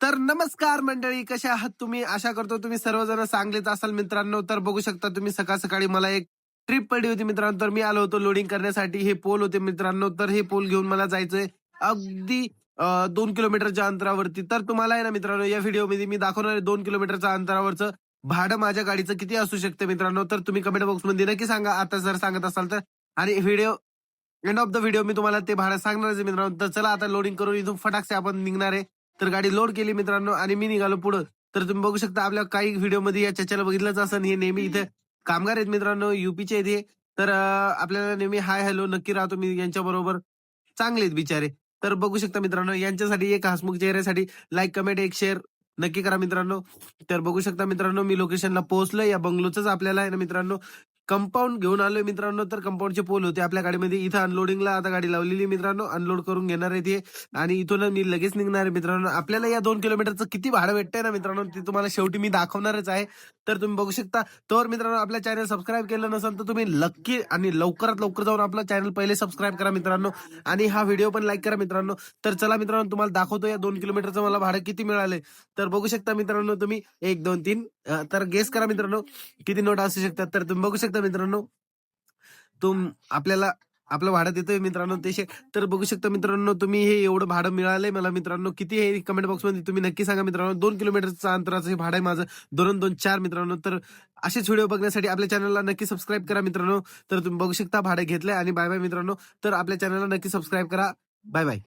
तर नमस्कार मंडळी, कशा आहात तुम्ही? आशा करतो तुम्ही सर्वजण चांगलेच असाल मित्रांनो. तर बघू शकता तुम्ही सकाळ सकाळी मला एक ट्रिप पडली होती मित्रांनो. तर मी आलो होतो लोडिंग करण्यासाठी. हे पोल होते मित्रांनो. तर हे पोल घेऊन मला जायचंय अगदी 2 किलोमीटरच्या अंतरावरती. तर तुम्हाला आहे ना मित्रांनो, या व्हिडिओमध्ये मी दाखवणार आहे 2 किलोमीटरच्या अंतरावरचं भाडं माझ्या गाडीचं किती असू शकते मित्रांनो. तर तुम्ही कमेंट बॉक्समध्ये नक्की सांगा, आता जर सांगत असाल तर. आणि video end of the video मी तुम्हाला ते भाडं सांगणारच आहे मित्रांनो. तर चला आता लोडिंग करून इथून फटाकसे आपण निघणार आहे. तर गाडी लोड केली मित्रांनो आणि मी निघालो पुढं. तर तुम्ही बघू शकता आपल्या काही व्हिडिओमध्ये या चच्याला बघितलंच असं, हे नेहमी इथे कामगार आहेत मित्रांनो, युपीचे आहेत हे. तर आपल्याला नेहमी हाय हॅलो नक्की राहतो मी यांच्या बरोबर. चांगले आहेत बिचारे. तर बघू शकता मित्रांनो, यांच्यासाठी एक हसमुख चेहऱ्यासाठी लाईक कमेंट एक शेअर नक्की करा मित्रांनो. तर बघू शकता मित्रांनो, मी लोकेशनला पोहोचलोय. या बंगलोच आपल्याला आहे ना मित्रांनो कंपाऊंड घेऊन आलोय मित्रांनो. तर कंपाऊंडचे पोल होते आपल्या गाडीमध्ये. इथं अनलोडिंगला आता गाडी लावलेली मित्रांनो. अनलोड करून घेणार आहे ते आणि इथून मी लगेच निघणार आहे मित्रांनो. आपल्याला या 2 किलोमीटरचं किती भाडं भेटतंय ना मित्रांनो, ते तुम्हाला शेवटी मी दाखवणारच आहे. तर तुम्ही बघू शकता. तर मित्रांनो, आपल्या चॅनल सबस्क्राईब केलं नसेल तर तुम्ही नक्की आणि लवकरात लवकर जाऊन आपला चॅनल पहिले सबस्क्राईब करा मित्रांनो. आणि हा व्हिडिओ पण लाईक करा मित्रांनो. तर चला मित्रांनो, तुम्हाला दाखवतो या 2 किलोमीटरचं मला भाडं किती मिळालंय. तर बघू शकता मित्रांनो तुम्ही 1 2 3 तर गेस करा मित्रांनो किती नोट असू शकतात. तर तुम्ही बघू शकता मित्रांनो, आपल्याला आपलं भाडं देतोय मित्रांनो तर बघू शकता मित्रांनो तुम्ही, हे एवढं भाडं मिळालंय मला मित्रांनो. किती हे कमेंट बॉक्समध्ये तुम्ही नक्की सांगा मित्रांनो. 2 किलोमीटरचं अंतराचं हे भाडं आहे माझं. 2 2 4 मित्रांनो. तर असेच व्हिडिओ बघण्यासाठी आपल्या चॅनलला नक्की सबस्क्राईब करा मित्रांनो. तर तुम्ही बघू शकता भाडं घेतलंय आणि बाय बाय मित्रांनो. तर आपल्या चॅनलला नक्की सबस्क्राईब करा. Bye bye.